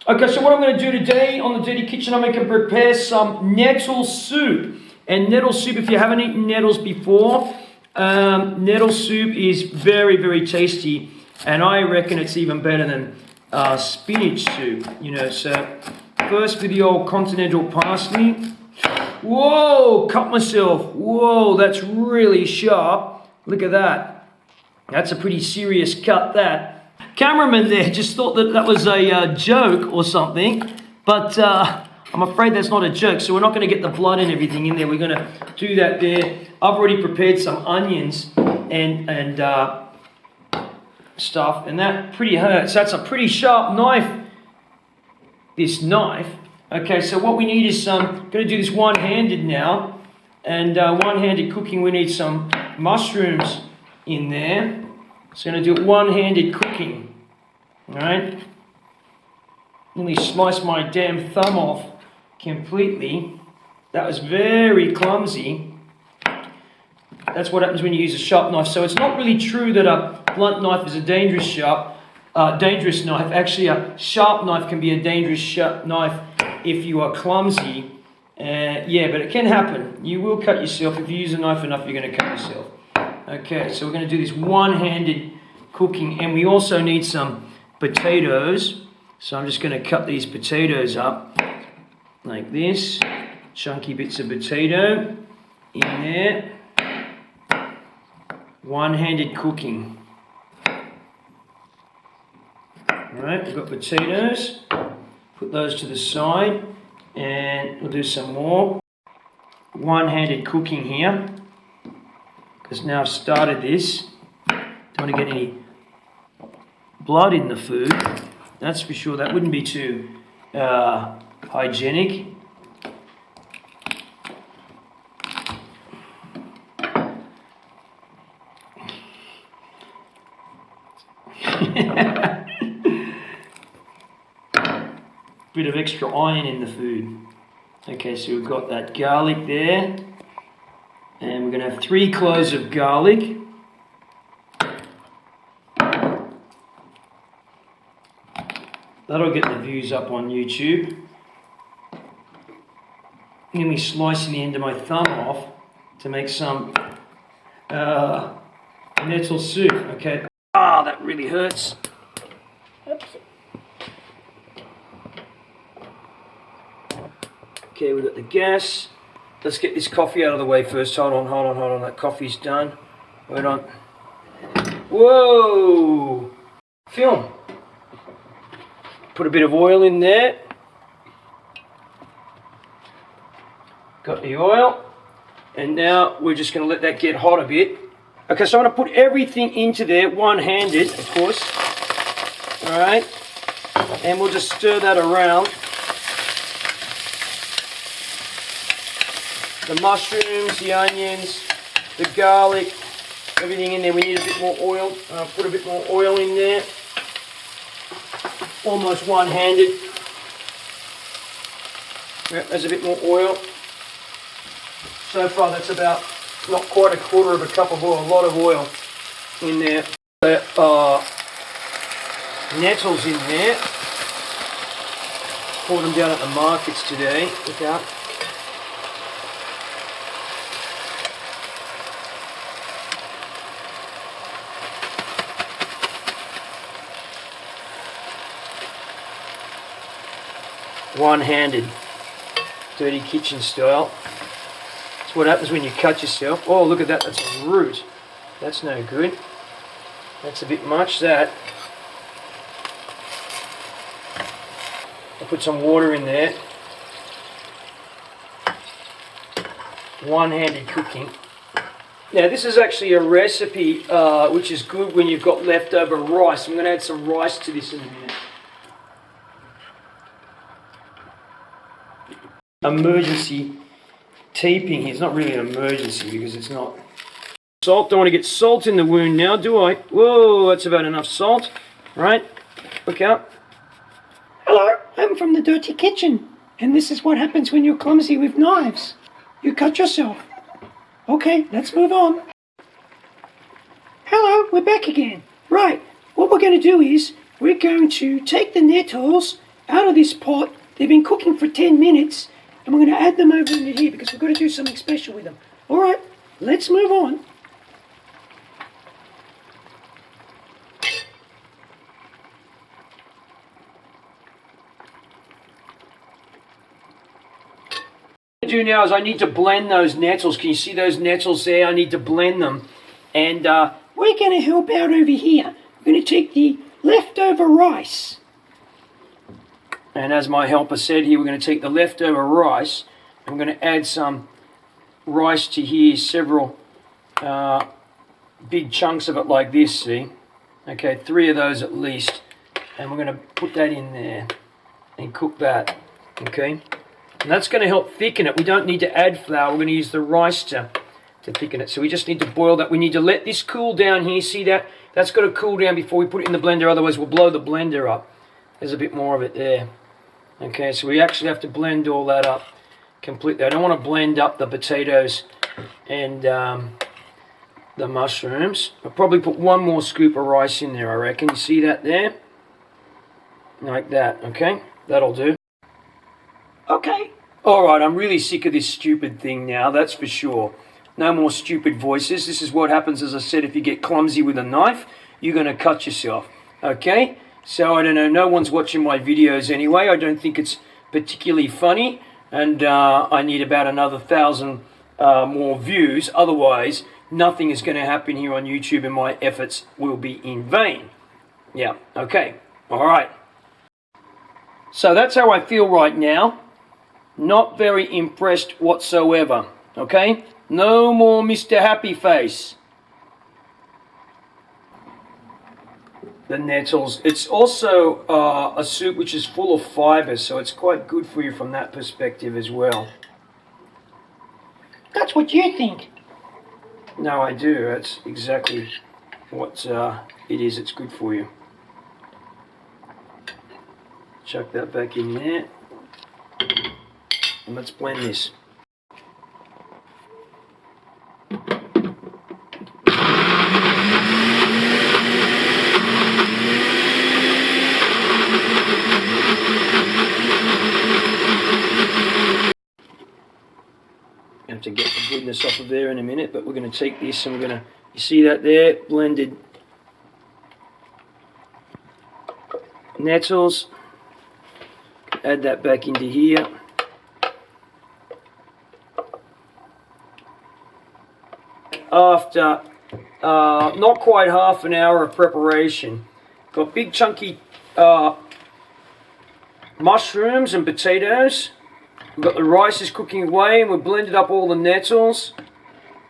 Okay, so what I'm going to do today on the Dirty Kitchen, I'm going to prepare some nettle soup. And nettle soup, if you haven't eaten nettles before, nettle soup is very, very tasty. And I reckon it's even better than spinach soup, you know. So first with the old continental parsley. Whoa, cut myself. Whoa, that's really sharp. Look at that. That's a pretty serious cut, that. Cameraman there just thought that that was a joke or something, but I'm afraid that's not a joke, so we're not going to get the blood and everything in there. We're going to do that there. I've already prepared some onions and stuff, and that pretty hurts. That's a pretty sharp knife, this knife. Okay, so what we need is I'm going to do this one-handed now, and one-handed cooking, we need some mushrooms in there. So I'm going to do it one-handed cooking, all right? Nearly sliced my damn thumb off completely. That was very clumsy. That's what happens when you use a sharp knife. So it's not really true that a blunt knife is a dangerous knife. Actually, a sharp knife can be a dangerous sharp knife if you are clumsy. Yeah, but it can happen. You will cut yourself. If you use a knife enough, you're going to cut yourself. Okay, so we're going to do this one-handed cooking, and we also need some potatoes. So I'm just going to cut these potatoes up like this. Chunky bits of potato in there. One-handed cooking. Alright, we've got potatoes. Put those to the side, and we'll do some more. One-handed cooking here. Because now I've started this, don't want to get any blood in the food. That's for sure. That wouldn't be too hygienic. Bit of extra iron in the food. Okay, so we've got that garlic there. And we're going to have 3 cloves of garlic. That'll get the views up on YouTube. Nearly slicing the end of my thumb off to make some nettle soup. Okay. Ah, that really hurts. Oops. Okay, we've got the gas. Let's get this coffee out of the way first. Hold on. That coffee's done. Wait on. Whoa! Film. Put a bit of oil in there. Got the oil. And now we're just going to let that get hot a bit. Okay, so I'm going to put everything into there, one-handed, of course. Alright. And we'll just stir that around. The mushrooms, the onions, the garlic, everything in there. We need a bit more oil. I'll put a bit more oil in there. Almost one-handed. Yep, there's a bit more oil. So far that's about not quite a quarter of a cup of oil, a lot of oil in there. There are nettles in there. Bought them down at the markets today. Look out. One-handed, dirty kitchen style. That's what happens when you cut yourself. Oh, look at that, that's a root. That's no good. That's a bit much, that. I'll put some water in there. One-handed cooking. Now this is actually a recipe which is good when you've got leftover rice. I'm going to add some rice to this in a minute. Emergency taping here. It's not really an emergency because it's not. Salt, don't want to get salt in the wound now, do I? Whoa, that's about enough salt. Right, look out. Hello, I'm from the Dirty Kitchen, and this is what happens when you're clumsy with knives. You cut yourself. Okay, let's move on. Hello, we're back again. Right, what we're going to do is we're going to take the nettles out of this pot. They've been cooking for 10 minutes, and we're going to add them over into here because we've got to do something special with them. All right, let's move on. What I do now is I need to blend those nettles. Can you see those nettles there? I need to blend them. And we're going to help out over here. We're going to take the leftover rice. And as my helper said here, we're going to take the leftover rice and we're going to add some rice to here, several big chunks of it like this, see? Okay, 3 of those at least. And we're going to put that in there and cook that, okay? And that's going to help thicken it. We don't need to add flour. We're going to use the rice to thicken it. So we just need to boil that. We need to let this cool down here. See that? That's got to cool down before we put it in the blender. Otherwise, we'll blow the blender up. There's a bit more of it there. Okay, so we actually have to blend all that up completely. I don't want to blend up the potatoes and the mushrooms. I'll probably put 1 more scoop of rice in there, I reckon. You see that there? Like that, okay? That'll do. Okay. Alright, I'm really sick of this stupid thing now, that's for sure. No more stupid voices. This is what happens, as I said, if you get clumsy with a knife, you're going to cut yourself. Okay? So, I don't know, no one's watching my videos anyway. I don't think it's particularly funny. And I need about another 1,000 more views. Otherwise, nothing is going to happen here on YouTube and my efforts will be in vain. Yeah, okay. Alright. So, that's how I feel right now. Not very impressed whatsoever. Okay? No more Mr. Happy Face. The nettles. It's also a soup which is full of fibre, so it's quite good for you from that perspective as well. That's what you think. No, I do. That's exactly what it is. It's good for you. Chuck that back in there. And let's blend this. Have to get the goodness off of there in a minute, but we're going to take this and we're going to, you see that there, blended nettles, add that back into here. After not quite half an hour of preparation, got big chunky mushrooms and potatoes. We've got the rice is cooking away and we've blended up all the nettles.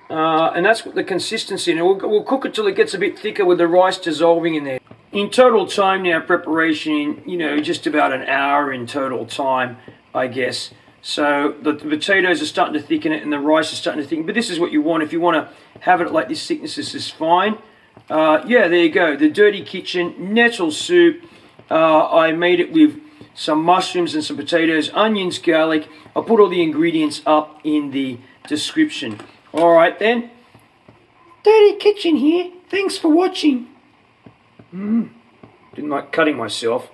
And that's what the consistency. And we'll cook it till it gets a bit thicker with the rice dissolving in there. In total time now, preparation, you know, just about an hour in total time, I guess. So the potatoes are starting to thicken it and the rice is starting to thicken. But this is what you want. If you want to have it like this thickness, this is fine. Yeah, there you go. The Dirty Kitchen Nettle Soup. I made it with some mushrooms and some potatoes, onions, garlic. I'll put all the ingredients up in the description. Alright then. Dirty Kitchen here. Thanks for watching. Didn't like cutting myself.